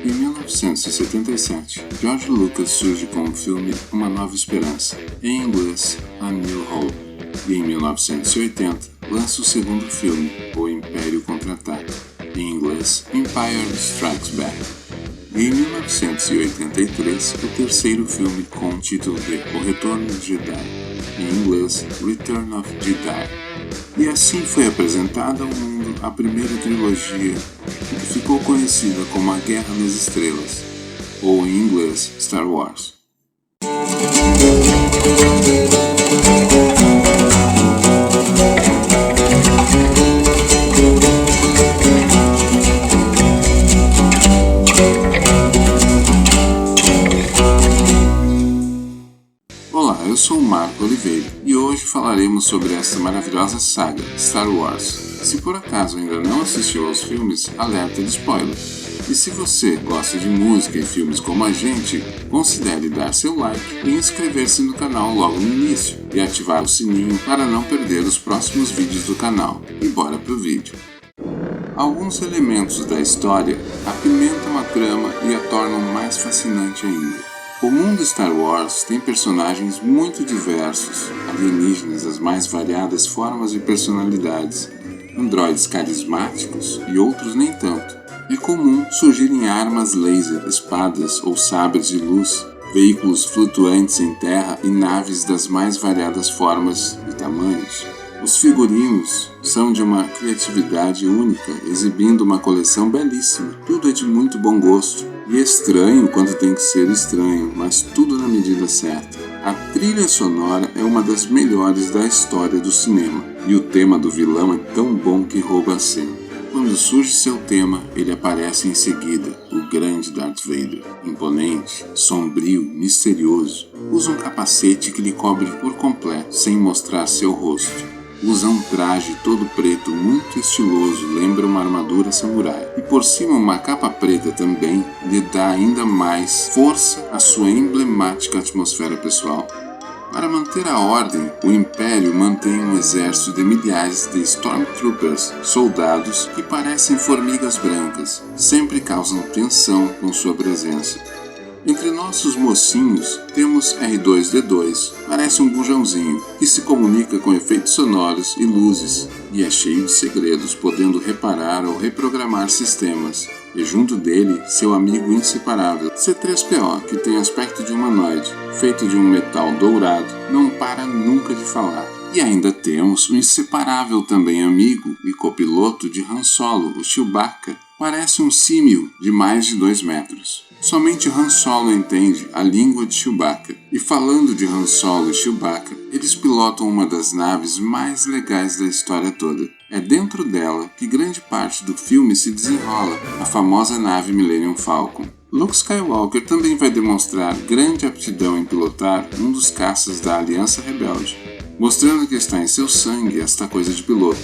Em 1977, George Lucas surge com o filme Uma Nova Esperança, em inglês A New Hope, e em 1980 lança o segundo filme, O Império Contra-Ataca, em inglês Empire Strikes Back. E em 1983, o terceiro filme com o título de O Retorno de Jedi, em inglês Return of Jedi. E assim foi apresentada ao mundo a primeira trilogia, que ficou conhecida como A Guerra nas Estrelas, ou em inglês Star Wars. Olá, eu sou o Marco Oliveira e hoje falaremos sobre essa maravilhosa saga, Star Wars. Se por acaso ainda não assistiu aos filmes, alerta de spoiler. E se você gosta de música e filmes como a gente, considere dar seu like e inscrever-se no canal logo no início e ativar o sininho para não perder os próximos vídeos do canal. E bora pro vídeo. Alguns elementos da história apimentam a trama e a tornam mais fascinante ainda. O mundo Star Wars tem personagens muito diversos, alienígenas das mais variadas formas e personalidades, androides carismáticos e outros nem tanto. É comum surgirem armas laser, espadas ou sabres de luz, veículos flutuantes em terra e naves das mais variadas formas e tamanhos. Os figurinos são de uma criatividade única, exibindo uma coleção belíssima. Tudo é de muito bom gosto. E estranho quando tem que ser estranho, mas tudo na medida certa. A trilha sonora é uma das melhores da história do cinema, e o tema do vilão é tão bom que rouba a cena. Quando surge seu tema, ele aparece em seguida, o grande Darth Vader. Imponente, sombrio, misterioso. Usa um capacete que lhe cobre por completo, sem mostrar seu rosto. Usa um traje todo preto muito estiloso, lembra uma armadura samurai. E por cima uma capa preta também lhe dá ainda mais força à sua emblemática atmosfera pessoal. Para manter a ordem, o Império mantém um exército de milhares de Stormtroopers, soldados que parecem formigas brancas, sempre causam tensão com sua presença. Entre nossos mocinhos, temos R2-D2, parece um bujãozinho, que se comunica com efeitos sonoros e luzes, e é cheio de segredos, podendo reparar ou reprogramar sistemas. E junto dele, seu amigo inseparável, C-3PO, que tem aspecto de humanoide, feito de um metal dourado, não para nunca de falar. E ainda temos o inseparável também amigo e copiloto de Han Solo, o Chewbacca. Parece um símil de mais de 2 metros. Somente Han Solo entende a língua de Chewbacca. E falando de Han Solo e Chewbacca, eles pilotam uma das naves mais legais da história toda. É dentro dela que grande parte do filme se desenrola, a famosa nave Millennium Falcon. Luke Skywalker também vai demonstrar grande aptidão em pilotar um dos caças da Aliança Rebelde, mostrando que está em seu sangue esta coisa de piloto,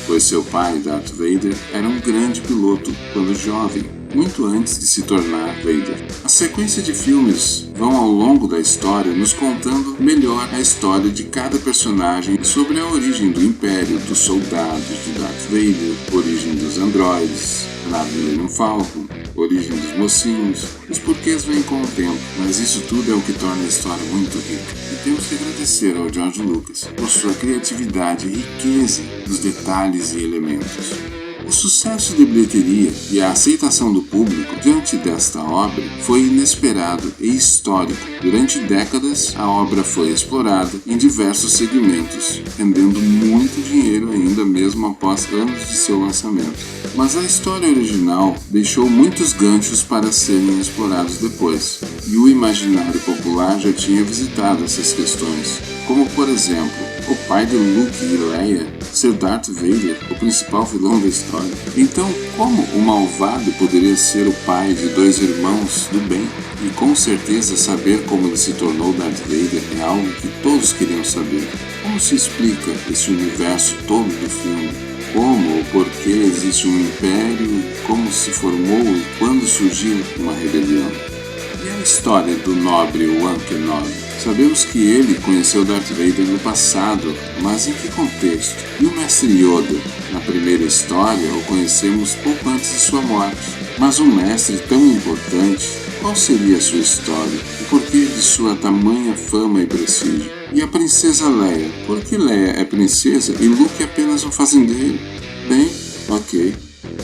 pois seu pai, Darth Vader, era um grande piloto quando jovem, muito antes de se tornar Vader. A sequência de filmes vão ao longo da história nos contando melhor a história de cada personagem sobre a origem do Império, dos soldados de Darth Vader, origem dos androides, nave Millennium Falcon, origem dos mocinhos. Os porquês vêm com o tempo, mas isso tudo é o que torna a história muito rica. E temos que agradecer ao George Lucas por sua criatividade e riqueza dos detalhes e elementos. O sucesso de bilheteria e a aceitação do público diante desta obra foi inesperado e histórico. Durante décadas, a obra foi explorada em diversos segmentos, rendendo muito dinheiro ainda mesmo após anos de seu lançamento. Mas a história original deixou muitos ganchos para serem explorados depois, e o imaginário popular já tinha visitado essas questões, como por exemplo, o pai de Luke e Leia ser Darth Vader, o principal vilão da história. Então, como o malvado poderia ser o pai de 2 irmãos do bem? E com certeza saber como ele se tornou Darth Vader é algo que todos queriam saber. Como se explica esse universo todo do filme? Como ou por que existe um império? Como se formou e quando surgiu uma rebelião? E a história do nobre Obi-Wan Kenobi? Sabemos que ele conheceu Darth Vader no passado, mas em que contexto? E o Mestre Yoda? Na primeira história, o conhecemos pouco antes de sua morte. Mas um mestre tão importante, qual seria a sua história? O porquê de sua tamanha fama e prestígio? E a princesa Leia? Por que Leia é princesa e Luke é apenas um fazendeiro? Bem, ok.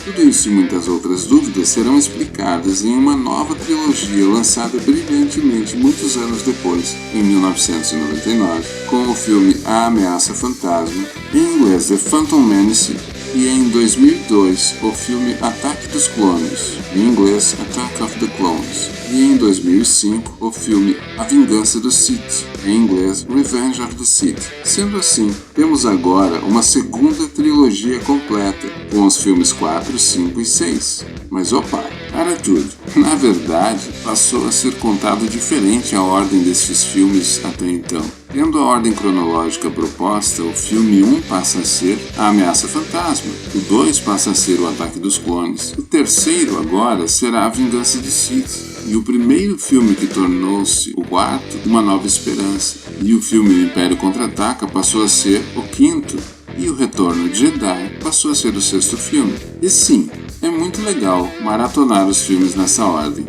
Tudo isso e muitas outras dúvidas serão explicadas em uma nova trilogia lançada brilhantemente muitos anos depois, em 1999, com o filme A Ameaça Fantasma, em inglês The Phantom Menace, e em 2002 o filme Ataque dos Clones, em inglês Attack of the Clones, e em 2005 o filme A Vingança dos Sith, em inglês Revenge of the Sith. Sendo assim, temos agora uma segunda trilogia completa, com os filmes 4, 5 e 6. Mas opa, para tudo. Na verdade, passou a ser contado diferente a ordem destes filmes até então. Tendo a ordem cronológica proposta, o filme 1 passa a ser A Ameaça Fantasma, o 2 passa a ser O Ataque dos Clones, o terceiro agora será A Vingança dos Sith, e o primeiro filme que tornou-se o quarto, Uma Nova Esperança, e o filme O Império Contra-Ataca passou a ser o quinto, e o Retorno de Jedi passou a ser o sexto filme. E sim, é muito legal maratonar os filmes nessa ordem.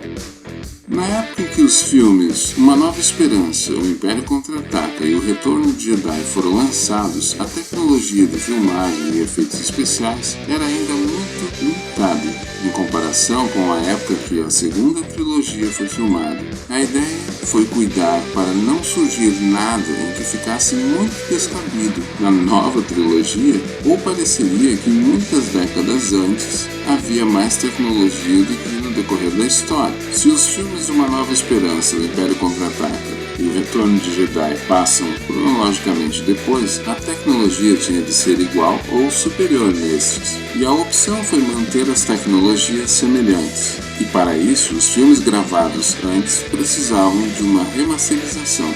Na época em que os filmes Uma Nova Esperança, O Império Contra-Ataca e O Retorno de Jedi foram lançados, a tecnologia de filmagem e efeitos especiais era ainda muito limitada em comparação com a época que a segunda trilogia foi filmada. A ideia foi cuidar para não surgir nada em que ficasse muito descabido na nova trilogia, ou pareceria que muitas décadas antes havia mais tecnologia do que no decorrer da história. Se os filmes Uma Nova Esperança, O Império Contra-Ataca e O Retorno de Jedi passam cronologicamente depois, a tecnologia tinha de ser igual ou superior nestes, e a opção foi manter as tecnologias semelhantes. E para isso, os filmes gravados antes precisavam de uma remasterização.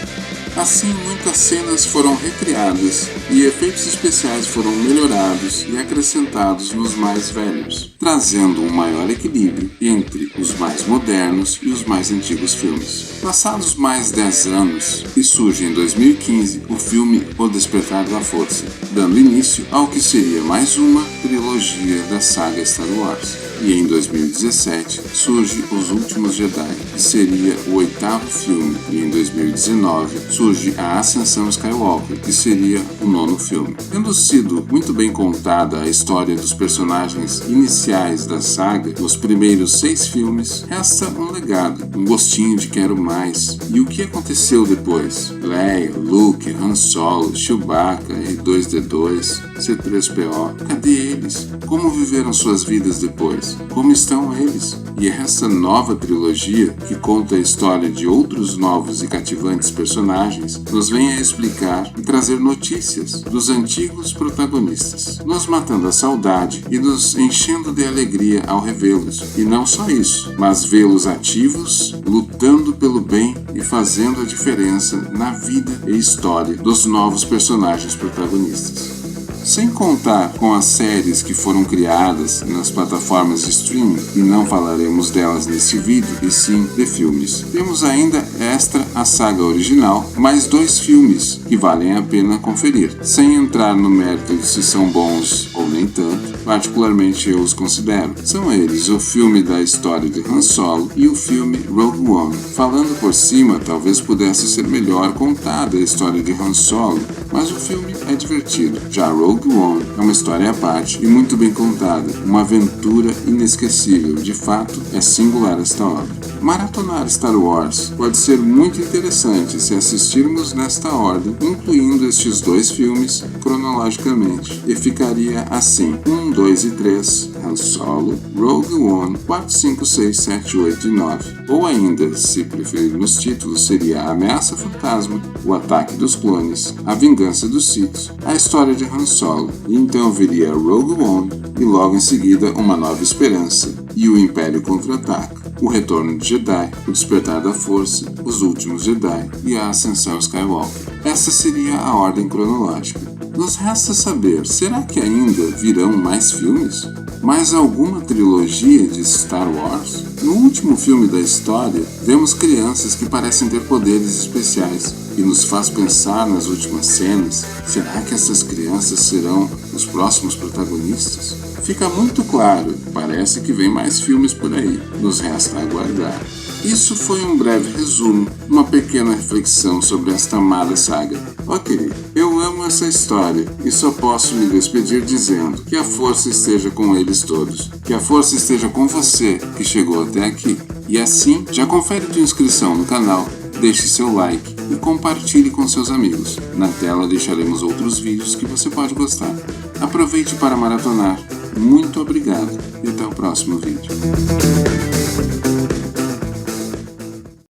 Assim, muitas cenas foram recriadas e efeitos especiais foram melhorados e acrescentados nos mais velhos, trazendo um maior equilíbrio entre os mais modernos e os mais antigos filmes. Passados mais 10 anos, e surge em 2015 o filme O Despertar da Força, dando início ao que seria mais uma trilogia da saga Star Wars. E em 2017 surge Os Últimos Jedi, que seria o 8º filme, e em 2019 surge A Ascensão Skywalker, que seria o 9º filme. Tendo sido muito bem contada a história dos personagens iniciais da saga, nos primeiros 6 filmes, resta um legado, um gostinho de quero mais. E o que aconteceu depois? Leia, Luke, Han Solo, Chewbacca, R2-D2, C-3PO, cadê eles? Como viveram suas vidas depois? Como estão eles? E essa nova trilogia, que conta a história de outros novos e cativantes personagens, nos vem a explicar e trazer notícias dos antigos protagonistas, nos matando a saudade e nos enchendo de alegria ao revê-los. E não só isso, mas vê-los ativos, lutando pelo bem e fazendo a diferença na vida e história dos novos personagens protagonistas. Sem contar com as séries que foram criadas nas plataformas de streaming, e não falaremos delas nesse vídeo, e sim de filmes. Temos ainda extra a saga original, mais 2 filmes que valem a pena conferir, sem entrar no mérito de se são bons ou nem tanto, particularmente eu os considero. São eles o filme da história de Han Solo e o filme Rogue One. Falando por cima, talvez pudesse ser melhor contada a história de Han Solo, mas o filme é divertido. Já Rogue One é uma história à parte e muito bem contada, uma aventura inesquecível. De fato, é singular esta obra. Maratonar Star Wars pode ser muito interessante se assistirmos nesta ordem, incluindo estes 2 filmes cronologicamente, e ficaria assim: 1, 2 e 3, Han Solo, Rogue One, 4, 5, 6, 7, 8 e 9. Ou ainda, se preferirmos títulos, seria A Ameaça Fantasma, O Ataque dos Clones, A Vingança dos Sith, A História de Han Solo, e então viria Rogue One e logo em seguida Uma Nova Esperança e O Império Contra-Ataca, O Retorno de Jedi, O Despertar da Força, Os Últimos Jedi e A Ascensão Skywalker. Essa seria a ordem cronológica. Nos resta saber, será que ainda virão mais filmes? Mais alguma trilogia de Star Wars? No último filme da história, vemos crianças que parecem ter poderes especiais, e nos faz pensar nas últimas cenas. Será que essas crianças serão os próximos protagonistas? Fica muito claro, parece que vem mais filmes por aí, nos resta aguardar. Isso foi um breve resumo, uma pequena reflexão sobre esta amada saga. Ok, eu amo essa história e só posso me despedir dizendo que a força esteja com eles todos, que a força esteja com você que chegou até aqui. E assim, já confere tua inscrição no canal, deixe seu like e compartilhe com seus amigos. Na tela deixaremos outros vídeos que você pode gostar. Aproveite para maratonar. Muito obrigado e até o próximo vídeo.